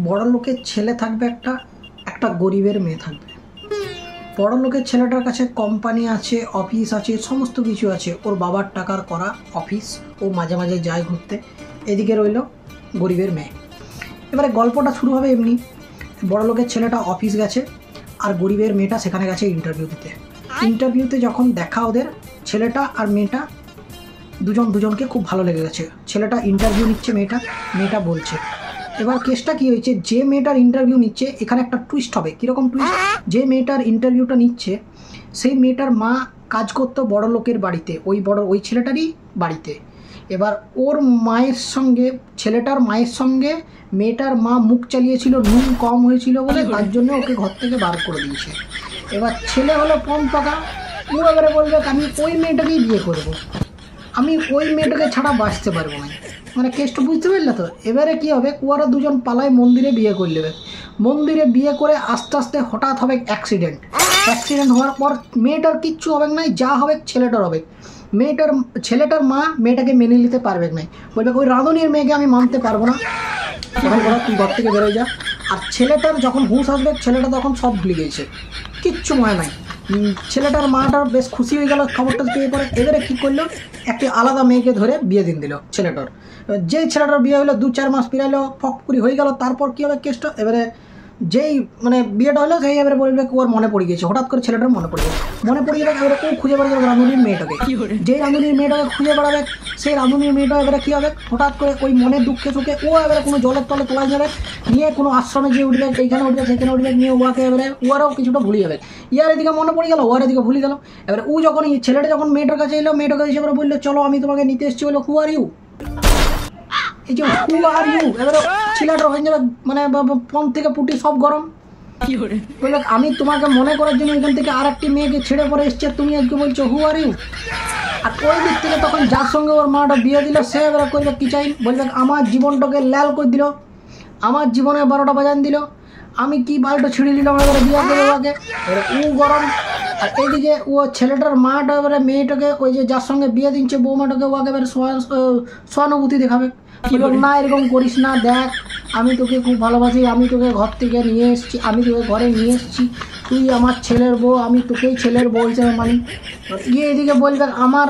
বড় লোকের ছেলে থাকবে, একটা একটা গরিবের মেয়ে থাকবে। বড় লোকের ছেলেটার কাছে কোম্পানি আছে, অফিস আছে, সমস্ত কিছু আছে, ওর বাবার টাকার করা অফিস, ও মাঝে মাঝে যায় ঘুরতে। এদিকে রইল গরিবের মেয়ে। এবারে গল্পটা শুরু হবে এমনি, বড় লোকের ছেলেটা অফিস গেছে আর গরিবের মেয়েটা সেখানে গেছে ইন্টারভিউ দিতে। ইন্টারভিউতে যখন দেখা ওদের, ছেলেটা আর মেয়েটা দুজনকে খুব ভালো লেগে গেছে। ছেলেটা ইন্টারভিউ নিচ্ছে, মেয়েটা বলছে। এবার কেসটা কি হয়েছে, যে মেয়েটার ইন্টারভিউ নিচ্ছে এখানে একটা টুইস্ট হবে। কীরকম টুইস্ট? যে মেয়েটার ইন্টারভিউটা নিচ্ছে সেই মেয়েটার মা কাজ করতো বড় লোকের বাড়িতে, ওই ছেলেটারই বাড়িতে। এবার ওর মায়ের সঙ্গে, ছেলেটার মায়ের সঙ্গে মেয়েটার মা মুখ চালিয়েছিল, নুন কম হয়েছিল বলে, তার জন্য ওকে ঘর থেকে বার করে দিয়েছে। এবার ছেলে হলো পম পাকা, ও এবারে বলবে আমি ওই মেয়েটাকেই বিয়ে করবো, আমি ওই মেয়েটাকে ছাড়া বাঁচতে পারবো না। মানে কেসটা বুঝতে পারলে তো? এবারে কী হবে, ওরা দুজন পালায় মন্দিরে বিয়ে করে নেবে। মন্দিরে বিয়ে করে আস্তে আস্তে হঠাৎ হবে অ্যাক্সিডেন্ট হওয়ার পর মেয়েটার কিচ্ছু হবে না, যা হবে ছেলেটার হবে। ছেলেটার মা মেয়েটাকে মেনে নিতে পারবে না, বলবে ওই রাঁধুনির মেয়েকে আমি মানতে পারবো না, তখন বলো তুই ঘর থেকে বেরোয় যা। আর ছেলেটার যখন হুঁশ আসবে, ছেলেটা তখন সব ভুলে গিয়েছে, কিচ্ছু মনে নাই। ছেলেটার মাটার বেশ খুশি হয়ে গেল খবরটা পেয়ে পরে। এবারে কী করলো, একটি আলাদা মেয়েকে ধরে বিয়ে দিল ছেলেটার। যেই ছেলেটার বিয়ে হলো 2-4 মাস পেরাইলো, ফকপুরি হয়ে গেল। তারপর কী হবে কেসটা, এবারে যেই মানে বিয়েটা হলো সেই এবারে বলবে ওর মনে পড়ে গিয়েছে, হঠাৎ করে ছেলেটার মনে পড়ে গেলে এবারে ও খুঁজে বেড়াবে রাঁধুনির মেয়েটাকে। যেই রাঁধুনির মেয়েটাকে খুঁজে বেড়াবে, সেই রাঁধুনির মেয়েটা এবারে কী হবে, হঠাৎ করে ওই মনের দুঃখে সুখে ও এবারে কোনো জলের তলে তোলা যাবে, নিয়ে কোনো আশ্রমে গিয়ে উঠবে, এইখানে উঠবে সেখানে উঠবে, নিয়ে ওয়াকে এবারে ওরাও কিছুটা ভুলে যাবে। ইয়ার এদিকে মনে পড়ে গেল, ওর এদিকে ভুলে গেল। এবারে ও যখন ছেলেটা যখন মেয়েটার কাছে এলো, মেয়েটার কাছে এবারে বললো চলো আমি তোমাকে নিতে এসেছি। বললো হু আর ইউ, এই যে হু আর ইউ, এবারে ছেলেটা হয়ে যাবে মানে পম থেকে পুটি সব গরম। বললো আমি তোমাকে মনে করার জন্য এখান থেকে আর একটি মেয়েকে ছেড়ে পরে এসছে, তুমি আজকে বলছো হু আর ইউ। আর ওই দিক থেকে তখন যার সঙ্গে ওর মাটা বিয়ে দিল, সে এবারে করবে কি চাই, বলবে আমার জীবনটাকে লাল করে দিল, আমার জীবনে 12টা বাজান দিল, আমি কি বালটা ছিঁড়ে নিলাম, এবারে বিয়ে করে ওকে। এবারে ও গরম। আর এইদিকে ও ছেলেটার মাটা এবারে মেয়েটাকে, ওই যে যার সঙ্গে বিয়ে দিচ্ছে বৌমাটাকে, ওকে এবারে সহানুভূতি দেখাবে, না এরকম করিস না, দেখ আমি তোকে খুব ভালোবাসি, আমি তোকে ঘর থেকে নিয়ে এসেছি, আমি তোকে ঘরে নিয়ে এসেছি, তুই আমার ছেলের বউ, আমি তোকেই ছেলের বউ হিসেবে মানি। গিয়ে এদিকে বলবে আমার,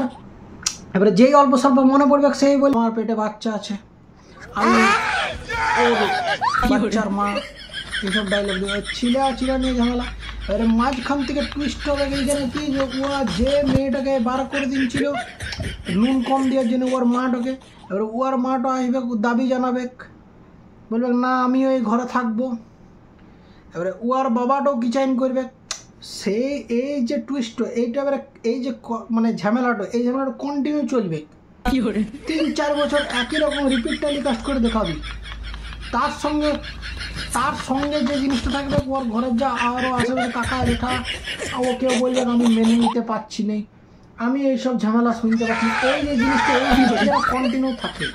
এবারে যেই অল্প স্বল্প মনে পড়বে সেই বলবে আমার পেটে বাচ্চা আছে, আমি ওর বাচ্চার মা, এইসব ডায়লগ দেবে। ছিলা নিয়ে ঝামেলা। এবারে মাঝখান থেকে টুইস্ট হবে এইখানে কি, যে ওরা যে মেয়েটাকে বার করে দিচ্ছিল নুন কম দেওয়ার জন্য ওর মাটাকে, এবারে ওর মাটা আসবে দাবি জানাবে, বলবে না আমি ওই ঘরে থাকবো। এবারে ওর বাবাটাও কি চাইন করবে। সে এই যে টুইস্ট, এইটা এবারে এই যে মানে ঝামেলাটা, এই ঝামেলাটা কন্টিনিউ চলবে 3-4 বছর একই রকম রিপিট টেলিকাস্ট করে দেখাবি। তার সঙ্গে যে জিনিসটা থাকবে, ওর ঘরের যা আরও আশেপাশে কাকা রেখা, ওকেও বলবে আমি মেনে নিতে পারছি না, আমি এইসব ঝামেলা শুনতে পাচ্ছি, এই যে জিনিসটা এই জিনিসটা কন্টিনিউ থাকে।